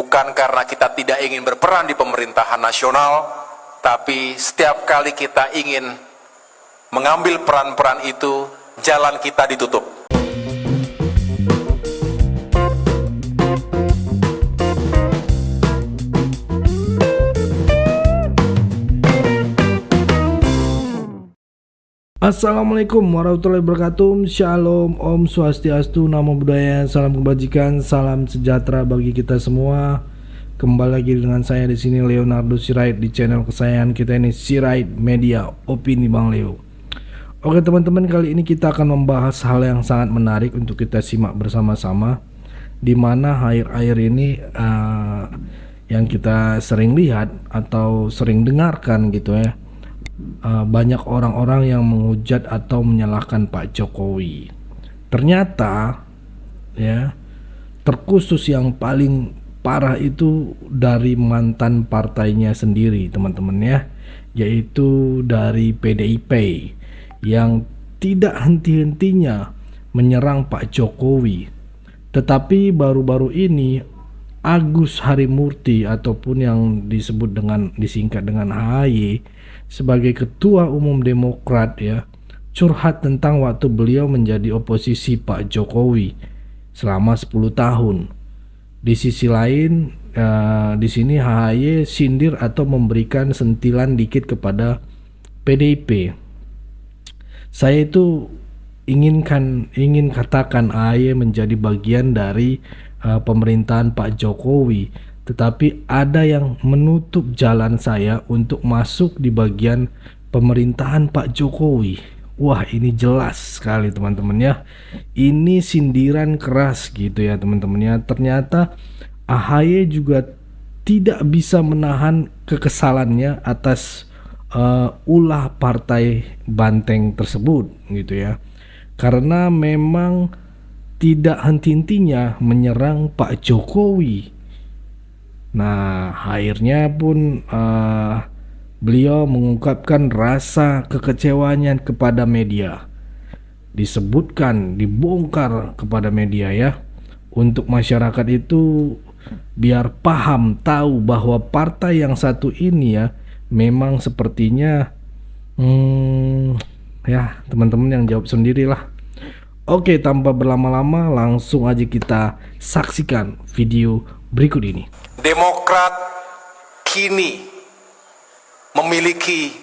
bukan karena kita tidak ingin berperan di pemerintahan nasional, tapi setiap kali kita ingin mengambil peran-peran itu, jalan kita ditutup. Assalamualaikum warahmatullahi wabarakatuh. Shalom, Om Swastiastu, Namo Buddhaya, salam kebajikan, salam sejahtera bagi kita semua. Kembali lagi dengan saya di sini Leonardo Sirait di channel kesayangan kita ini, Sirait Media Opini Bang Leo. Oke teman-teman, kali ini kita akan membahas hal yang sangat menarik untuk kita simak bersama-sama, di mana akhir-akhir ini yang kita sering lihat atau sering dengarkan gitu ya, banyak orang-orang yang menghujat atau menyalahkan Pak Jokowi. Ternyata ya, terkhusus yang paling parah itu dari mantan partainya sendiri teman-teman ya, yaitu dari PDIP yang tidak henti-hentinya menyerang Pak Jokowi. Tetapi baru-baru ini Agus Harimurti ataupun yang disingkat dengan AHY sebagai Ketua Umum Demokrat ya, curhat tentang waktu beliau menjadi oposisi Pak Jokowi selama 10 tahun. Di sisi lain di sini AHY sindir atau memberikan sentilan dikit kepada PDIP. Saya itu ingin katakan AHY menjadi bagian dari pemerintahan Pak Jokowi, tetapi ada yang menutup jalan saya untuk masuk di bagian pemerintahan Pak Jokowi. Wah, ini jelas sekali teman-teman ya. Ini sindiran keras gitu ya teman-teman ya. Ternyata AHY juga tidak bisa menahan kekesalannya atas ulah partai banteng tersebut gitu ya. Karena memang tidak henti-hentinya menyerang Pak Jokowi. Nah, akhirnya pun beliau mengungkapkan rasa kekecewanya kepada media. Disebutkan, dibongkar kepada media ya, untuk masyarakat itu biar paham, tahu bahwa partai yang satu ini ya memang sepertinya ya teman-teman yang jawab sendirilah. Oke, tanpa berlama-lama langsung aja kita saksikan video berikut ini. Demokrat kini memiliki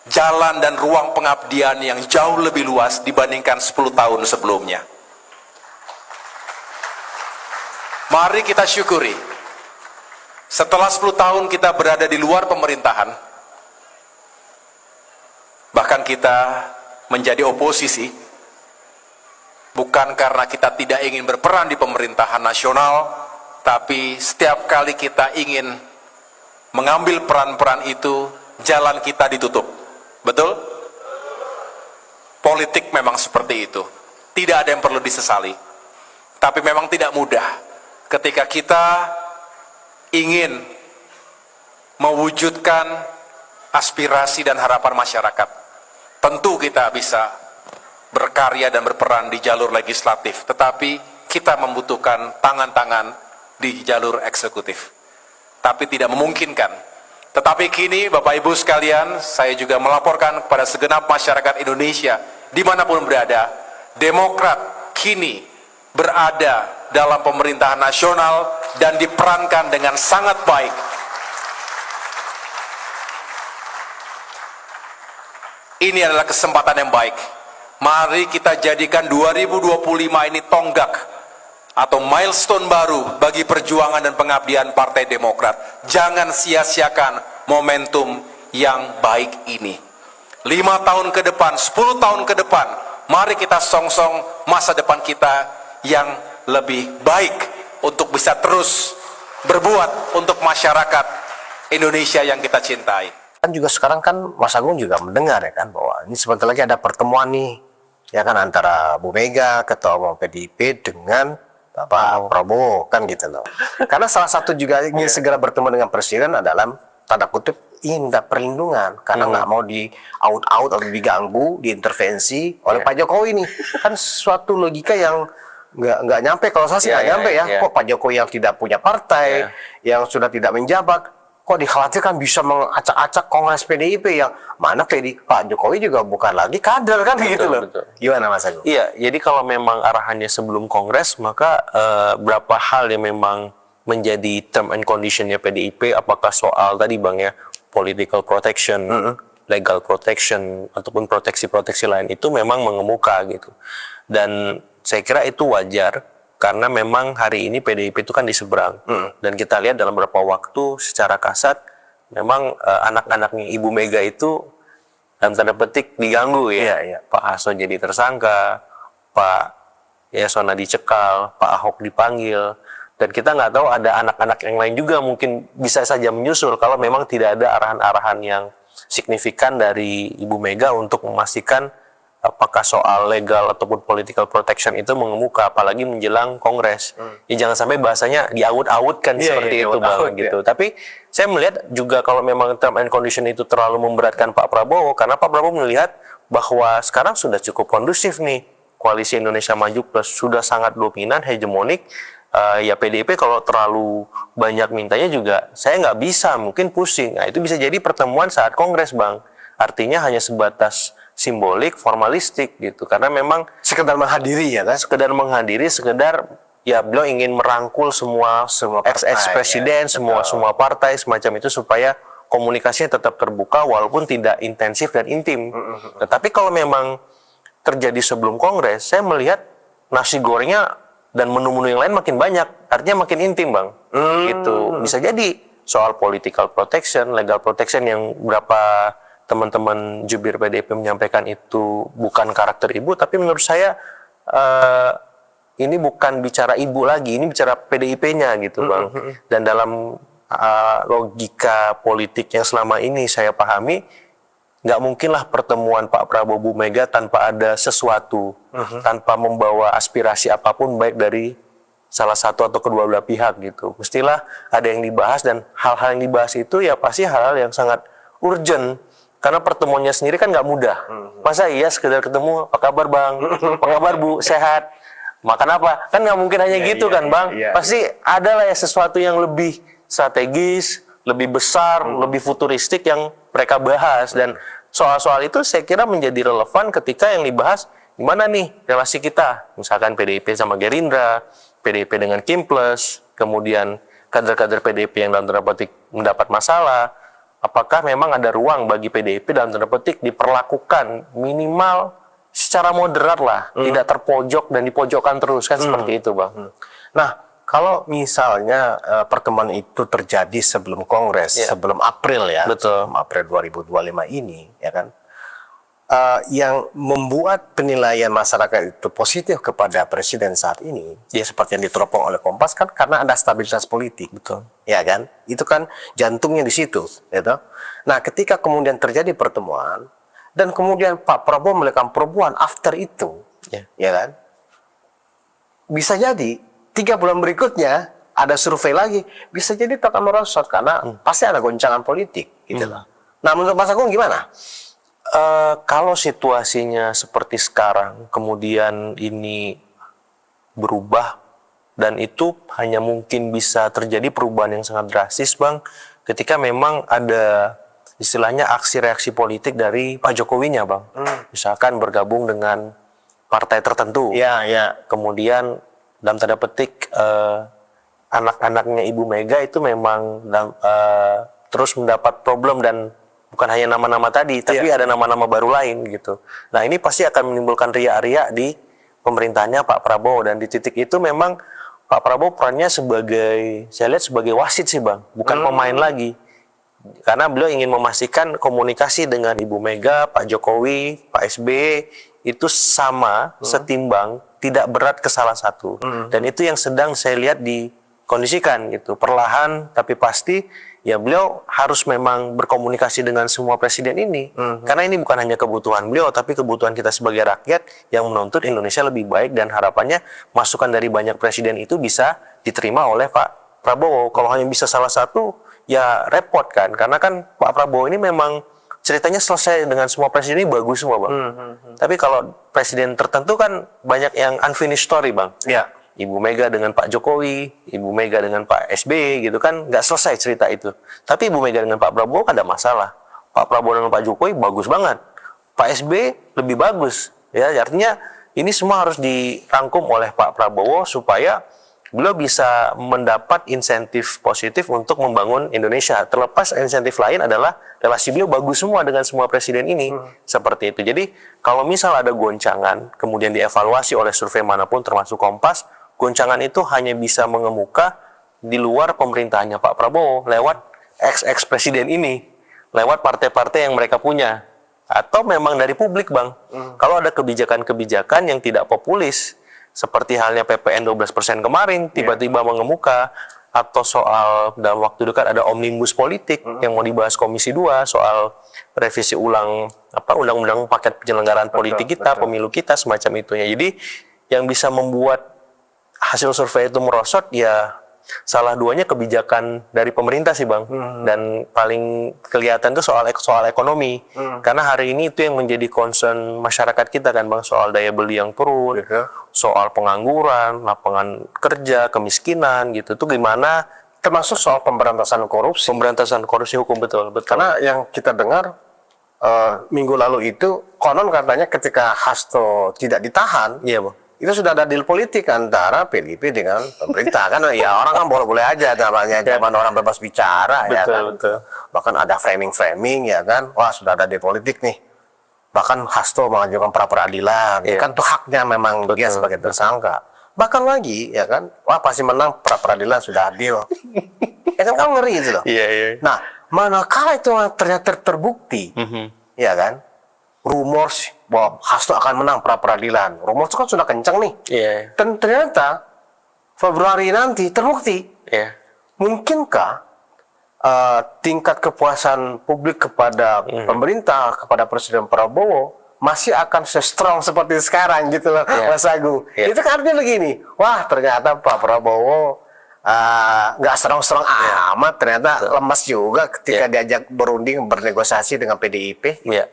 jalan dan ruang pengabdian yang jauh lebih luas dibandingkan 10 tahun sebelumnya. Mari kita syukuri, setelah 10 tahun kita berada di luar pemerintahan, bahkan kita menjadi oposisi, bukan karena kita tidak ingin berperan di pemerintahan nasional, tapi setiap kali kita ingin mengambil peran-peran itu, jalan kita ditutup. Betul? Politik memang seperti itu. Tidak ada yang perlu disesali. Tapi memang tidak mudah ketika kita ingin mewujudkan aspirasi dan harapan masyarakat. Tentu kita bisa berkarya dan berperan di jalur legislatif, tetapi kita membutuhkan tangan-tangan di jalur eksekutif. Tapi tidak memungkinkan. Tetapi kini Bapak Ibu sekalian, saya juga melaporkan kepada segenap masyarakat Indonesia dimanapun berada, Demokrat kini berada dalam pemerintahan nasional dan diperankan dengan sangat baik. Ini adalah kesempatan yang baik. Mari kita jadikan 2025 ini tonggak atau milestone baru bagi perjuangan dan pengabdian Partai Demokrat. Jangan sia-siakan momentum yang baik ini. 5 tahun ke depan, 10 tahun ke depan, mari kita songsong masa depan kita yang lebih baik untuk bisa terus berbuat untuk masyarakat Indonesia yang kita cintai. Kan juga sekarang kan Mas Agung juga mendengar ya kan, bahwa ini sebentar lagi ada pertemuan nih ya kan, antara Bu Mega, Ketua Umum PDIP dengan Pak Prabowo kan gitu loh. Karena salah satu juga ingin segera bertemu dengan Presiden adalah tanda kutip ingin minta perlindungan karena nggak mau di out atau diganggu, diintervensi oleh Pak Jokowi nih. Kan suatu logika yang nggak nyampe, kalau saya sih Iya, nggak iya, nyampe ya. iya. Kok Pak Jokowi yang tidak punya partai, yang sudah tidak menjabat, kok dikhawatirkan bisa mengacak-acak Kongres PDIP yang mana Pak Jokowi juga bukan lagi kader kan gitu loh. betul. Gimana Mas Agung? Iya, jadi kalau memang arahannya sebelum Kongres, maka berapa hal yang memang menjadi term and conditionnya PDIP, apakah soal tadi Bang ya, political protection, legal protection, ataupun proteksi-proteksi lain itu memang mengemuka gitu. Dan saya kira itu wajar, karena memang hari ini PDIP itu kan di seberang. Dan kita lihat dalam beberapa waktu secara kasat, memang anak-anaknya Ibu Mega itu dalam tanda petik diganggu ya. Pak Hasto jadi tersangka, Pak Yasona dicekal, Pak Ahok dipanggil, dan kita nggak tahu ada anak-anak yang lain juga mungkin bisa saja menyusul kalau memang tidak ada arahan-arahan yang signifikan dari Ibu Mega untuk memastikan apakah soal legal ataupun political protection itu mengemuka, apalagi menjelang Kongres. Ya jangan sampai bahasanya diaut-autkan seperti itu Bang gitu. Tapi saya melihat juga kalau memang term and condition itu terlalu memberatkan Pak Prabowo, karena Pak Prabowo melihat bahwa sekarang sudah cukup kondusif nih, koalisi Indonesia Maju Plus sudah sangat dominan, hegemonik. Ya PDIP kalau terlalu banyak mintanya juga saya nggak bisa, mungkin pusing. Nah itu bisa jadi pertemuan saat Kongres Bang, artinya hanya sebatas simbolik, formalistik gitu, karena memang Sekedar menghadiri ya kan? sekedar menghadiri, sekedar ya beliau ingin merangkul semua ex presiden, semua partai semacam itu supaya komunikasinya tetap terbuka walaupun tidak intensif dan intim. Tetapi kalau memang terjadi sebelum Kongres, saya melihat nasi gorengnya dan menu-menu yang lain makin banyak, artinya makin intim Bang. Gitu. Bisa jadi soal political protection, legal protection yang berapa teman-teman jubir PDIP menyampaikan itu bukan karakter ibu, tapi menurut saya ini bukan bicara ibu lagi, ini bicara PDIP-nya gitu Bang. Dan dalam logika politik yang selama ini saya pahami, nggak mungkinlah pertemuan Pak Prabowo Bu Mega tanpa ada sesuatu, tanpa membawa aspirasi apapun baik dari salah satu atau kedua belah pihak gitu. Mestilah ada yang dibahas, dan hal-hal yang dibahas itu ya pasti hal-hal yang sangat urgent. Karena pertemuannya sendiri kan nggak mudah. Masa iya sekedar ketemu, apa kabar Bang? Apa kabar Bu? Sehat? Makan apa? Kan nggak mungkin hanya gitu kan Bang? Pasti ada lah ya sesuatu yang lebih strategis, lebih besar, lebih futuristik yang mereka bahas. Dan soal-soal itu saya kira menjadi relevan ketika yang dibahas gimana nih relasi kita. Misalkan PDIP sama Gerindra, PDIP dengan Kim Plus, kemudian kader-kader PDIP yang dalam tanda petik mendapat masalah. Apakah memang ada ruang bagi PDIP dalam tanda petik diperlakukan minimal secara moderat lah, tidak terpojok dan dipojokkan terus kan seperti itu Bang. Nah, kalau misalnya pertemuan itu terjadi sebelum Kongres, sebelum April ya, Betul. April 2025 ini, ya kan, yang membuat penilaian masyarakat itu positif kepada presiden saat ini, ya seperti yang diteropong oleh Kompas kan karena ada stabilitas politik, Betul. ya kan, itu kan jantungnya di situ, gitu. Nah, ketika kemudian terjadi pertemuan dan kemudian Pak Prabowo melakukan perubahan after itu, ya kan, bisa jadi 3 bulan berikutnya ada survei lagi, bisa jadi itu akan merosot karena pasti ada goncangan politik, gitu lah. Nah, menurut Mas Agung gimana? Kalau situasinya seperti sekarang, kemudian ini berubah, dan itu hanya mungkin bisa terjadi perubahan yang sangat drastis Bang, ketika memang ada istilahnya aksi reaksi politik dari Pak Jokowinya Bang. Misalkan bergabung dengan partai tertentu. Kemudian dalam tanda petik anak-anaknya Ibu Mega itu memang terus mendapat problem, dan bukan hanya nama-nama tadi, tapi ada nama-nama baru lain gitu. Nah ini pasti akan menimbulkan riak-riak di pemerintahnya Pak Prabowo, dan di titik itu memang Pak Prabowo perannya sebagai, saya lihat sebagai wasit sih Bang, bukan pemain lagi. Karena beliau ingin memastikan komunikasi dengan Ibu Mega, Pak Jokowi, Pak SBY itu sama, setimbang, tidak berat ke salah satu. Dan itu yang sedang saya lihat dikondisikan gitu, perlahan tapi pasti. Ya beliau harus memang berkomunikasi dengan semua presiden ini, karena ini bukan hanya kebutuhan beliau, tapi kebutuhan kita sebagai rakyat yang menuntut Indonesia lebih baik, dan harapannya masukan dari banyak presiden itu bisa diterima oleh Pak Prabowo. Kalau hanya bisa salah satu, ya repot kan, karena kan Pak Prabowo ini memang ceritanya selesai dengan semua presiden ini bagus semua bang. Tapi kalau presiden tertentu kan banyak yang unfinished story bang. Ya. Ibu Mega dengan Pak Jokowi, Ibu Mega dengan Pak SBY gitu kan nggak selesai cerita itu. Tapi Ibu Mega dengan Pak Prabowo kan ada masalah. Pak Prabowo dengan Pak Jokowi bagus banget. Pak SBY lebih bagus. Ya artinya ini semua harus dirangkum oleh Pak Prabowo supaya beliau bisa mendapat insentif positif untuk membangun Indonesia. Terlepas insentif lain adalah relasi beliau bagus semua dengan semua presiden ini. Seperti itu. Jadi kalau misal ada goncangan, kemudian dievaluasi oleh survei manapun termasuk Kompas, goncangan itu hanya bisa mengemuka di luar pemerintahannya Pak Prabowo lewat ex presiden ini, lewat partai-partai yang mereka punya. Atau memang dari publik bang. Kalau ada kebijakan-kebijakan yang tidak populis, seperti halnya PPN 12% kemarin tiba-tiba mengemuka, atau soal dalam waktu dekat ada omnibus politik yang mau dibahas Komisi 2 soal revisi ulang undang-undang paket penyelenggaraan politik kita, pemilu kita semacam itu ya. Jadi yang bisa membuat hasil survei itu merosot ya salah duanya kebijakan dari pemerintah sih bang. Dan paling kelihatan itu soal ekonomi. Karena hari ini itu yang menjadi concern masyarakat kita kan bang, soal daya beli yang turun, soal pengangguran, lapangan kerja, kemiskinan gitu. Itu gimana? Termasuk soal pemberantasan korupsi. Pemberantasan korupsi hukum betul. Karena yang kita dengar minggu lalu itu konon katanya ketika Hasto tidak ditahan, Iya bang. itu sudah ada deal politik antara PDIP dengan pemerintah. Kan ya orang kan boleh-boleh aja namanya zaman orang bebas bicara ya kan. Betul. Bahkan ada framing ya kan. Wah, sudah ada deal politik nih. Bahkan Hasto mengajukan pra peradilan. Ya kan itu haknya memang dia sebagai tersangka. Bahkan lagi ya kan, wah pasti menang, pra peradilan sudah adil. Ya kan kamu ngeri itu loh. Iya. Nah, manakala itu ternyata terbukti, ya kan, rumors bahwa Hasto akan menang pra peradilan. Rumors itu kan sudah kencang nih. Iya. Dan ternyata Februari nanti terbukti. Iya. Mungkinkah tingkat kepuasan publik kepada pemerintah, kepada Presiden Prabowo masih akan se-strong seperti sekarang gitu loh, Mas Agung. Itu kan artinya begini, wah ternyata Pak Prabowo nggak strong-strong amat, ternyata lemas juga ketika diajak berunding bernegosiasi dengan PDIP. Iya.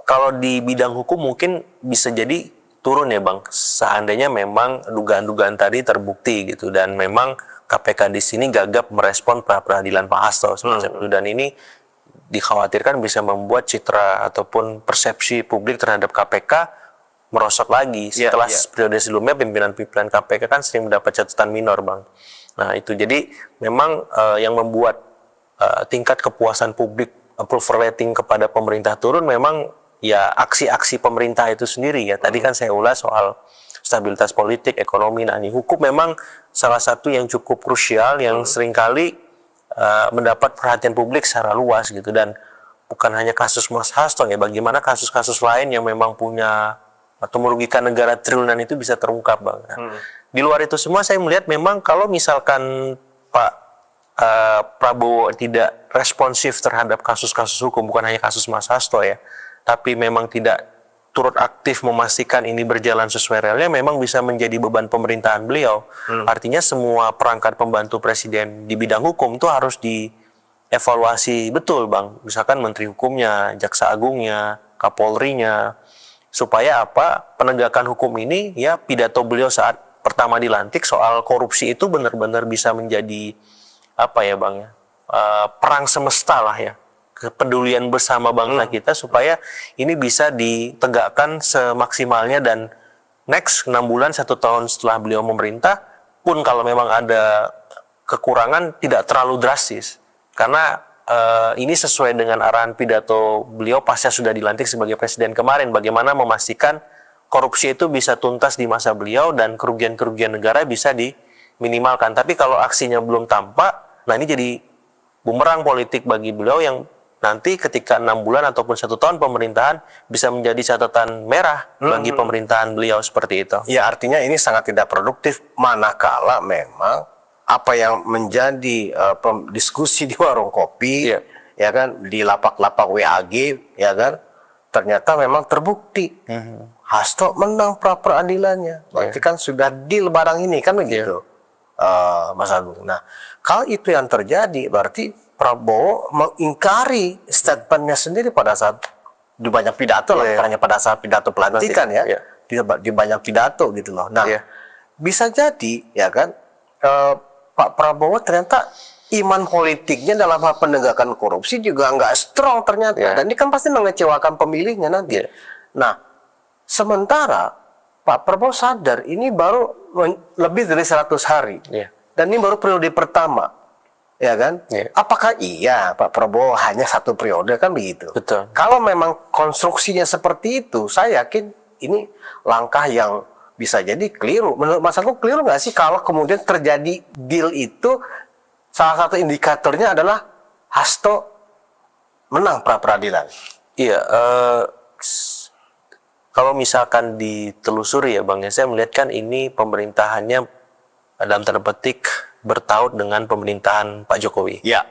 Kalau di bidang hukum mungkin bisa jadi turun ya bang, seandainya memang dugaan-dugaan tadi terbukti gitu, dan memang KPK di sini gagap merespon pra peradilan Pak Hasto semacam itu, dan ini dikhawatirkan bisa membuat citra ataupun persepsi publik terhadap KPK merosot lagi. Setelah periode sebelumnya pimpinan-pimpinan KPK kan sering mendapat catatan minor bang. Nah itu jadi memang yang membuat tingkat kepuasan publik approval rating kepada pemerintah turun memang ya aksi-aksi pemerintah itu sendiri ya. Tadi kan saya ulas soal stabilitas politik, ekonomi, nah ini hukum memang salah satu yang cukup krusial yang seringkali mendapat perhatian publik secara luas gitu, dan bukan hanya kasus Mas Hasto ya, bagaimana kasus-kasus lain yang memang punya atau merugikan negara triliunan itu bisa terungkap bang. Nah, di luar itu semua saya melihat memang kalau misalkan Pak Prabowo tidak responsif terhadap kasus-kasus hukum, bukan hanya kasus Mas Hasto ya, tapi memang tidak turut aktif memastikan ini berjalan sesuai relnya, memang bisa menjadi beban pemerintahan beliau. Artinya semua perangkat pembantu presiden di bidang hukum itu harus dievaluasi betul bang. Misalkan menteri hukumnya, jaksa agungnya, kapolrinya, supaya apa, penegakan hukum ini ya pidato beliau saat pertama dilantik soal korupsi itu benar-benar bisa menjadi apa ya bang ya, perang semesta lah ya, kepedulian bersama bangsa kita, supaya ini bisa ditegakkan semaksimalnya, dan next 6 bulan 1 tahun setelah beliau memerintah pun kalau memang ada kekurangan tidak terlalu drastis, karena ini sesuai dengan arahan pidato beliau pasca sudah dilantik sebagai presiden kemarin, bagaimana memastikan korupsi itu bisa tuntas di masa beliau dan kerugian-kerugian negara bisa diminimalkan. Tapi kalau aksinya belum tampak, nah ini jadi bumerang politik bagi beliau yang nanti ketika 6 bulan ataupun 1 tahun pemerintahan bisa menjadi catatan merah bagi pemerintahan beliau seperti itu. Ya artinya ini sangat tidak produktif manakala memang apa yang menjadi diskusi di warung kopi, ya kan, di lapak-lapak WAG, ya kan, ternyata memang terbukti Hasto menang pra peradilannya. Berarti kan sudah deal barang ini kan begitu, Mas Agung. Nah kalau itu yang terjadi berarti Prabowo mengingkari statementnya sendiri pada saat di banyak pidato lah, bukan hanya pada saat pidato pelantikan ya, di banyak pidato gitu loh. Nah, bisa jadi ya kan Pak Prabowo ternyata iman politiknya dalam hal penegakan korupsi juga nggak strong ternyata, dan ini kan pasti mengecewakan pemilihnya nanti. Nah, sementara Pak Prabowo sadar ini baru lebih dari 100 hari, dan ini baru periode pertama. Ya kan? Apakah iya Pak Prabowo hanya 1 periode, kan begitu? Betul. Kalau memang konstruksinya seperti itu, saya yakin ini langkah yang bisa jadi keliru. Menurut Mas Agung, keliru nggak sih kalau kemudian terjadi deal itu, salah satu indikatornya adalah Hasto menang pra peradilan? Iya, kalau misalkan ditelusuri ya Bang, ya saya melihat kan ini pemerintahannya dalam tanda petik bertaut dengan pemerintahan Pak Jokowi. Ya.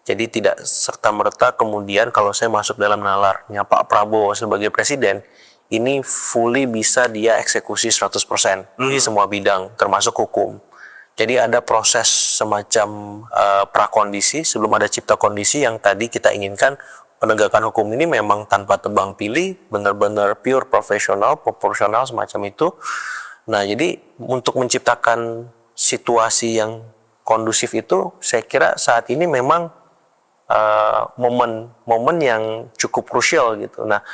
Jadi tidak serta-merta kemudian kalau saya masuk dalam nalarnya Pak Prabowo sebagai presiden, ini fully bisa dia eksekusi 100% di semua bidang, termasuk hukum. Jadi ada proses semacam prakondisi sebelum ada cipta kondisi yang tadi kita inginkan. Penegakan hukum ini memang tanpa tebang pilih, benar-benar pure profesional, proporsional semacam itu. Nah, jadi untuk menciptakan situasi yang kondusif itu, saya kira saat ini memang momen yang cukup krusial gitu. Nah,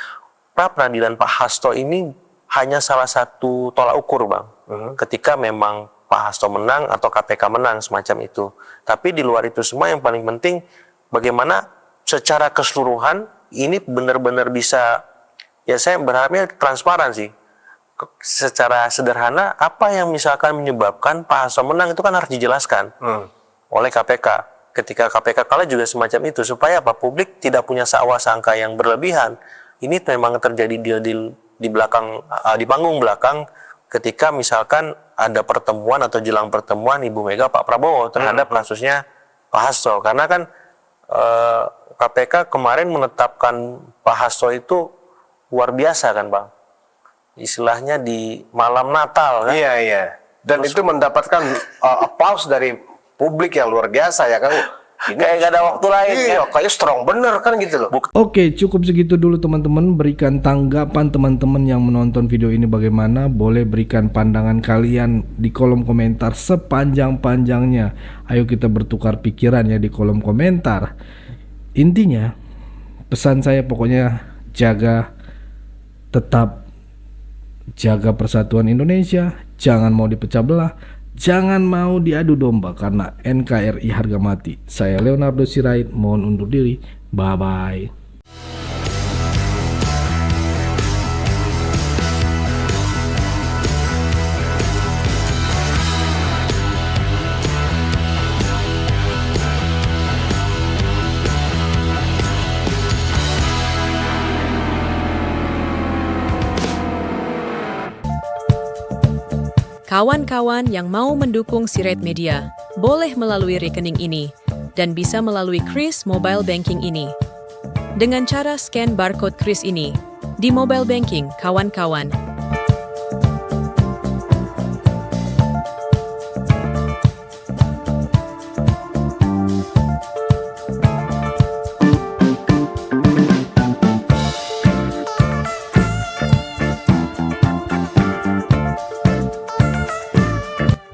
pra peradilan Pak Hasto ini hanya salah satu tolak ukur, Bang. Ketika memang Pak Hasto menang atau KPK menang semacam itu. Tapi di luar itu semua yang paling penting bagaimana secara keseluruhan ini benar-benar bisa, ya saya berharapnya transparan sih. Secara sederhana, apa yang misalkan menyebabkan Pak Hasto menang itu kan harus dijelaskan oleh KPK. Ketika KPK kalah juga semacam itu, supaya apa, publik tidak punya sangka yang berlebihan. Ini memang terjadi di belakang, di panggung belakang, ketika misalkan ada pertemuan atau jelang pertemuan Ibu Mega Pak Prabowo terhadap kasusnya Pak Hasto. Karena kan KPK kemarin menetapkan Pak Hasto itu luar biasa kan, Bang. Istilahnya di malam Natal kan? Iya. Dan terus, itu mendapatkan applause dari publik yang luar biasa ya kan? Ini kayak gak ada waktu lain. Iya, kayak strong bener kan gitu loh. Oke, cukup segitu dulu teman-teman. Berikan tanggapan teman-teman yang menonton video ini bagaimana. Boleh berikan pandangan kalian di kolom komentar sepanjang-panjangnya. Ayo kita bertukar pikiran ya di kolom komentar. Intinya, pesan saya pokoknya tetap jaga persatuan Indonesia, jangan mau dipecah belah, jangan mau diadu domba karena NKRI harga mati. Saya Leonardo Sirait, mohon undur diri. Bye-bye. Kawan-kawan yang mau mendukung Sirait Media, boleh melalui rekening ini, dan bisa melalui Kris Mobile Banking ini. Dengan cara scan barcode Kris ini, di mobile banking, kawan-kawan.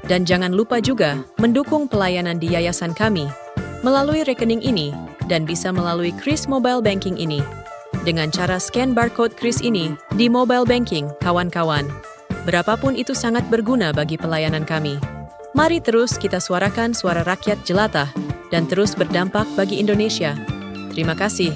Dan jangan lupa juga mendukung pelayanan di yayasan kami melalui rekening ini dan bisa melalui Kris Mobile Banking ini. Dengan cara scan barcode Kris ini di mobile banking, kawan-kawan. Berapapun itu sangat berguna bagi pelayanan kami. Mari terus kita suarakan suara rakyat jelata dan terus berdampak bagi Indonesia. Terima kasih.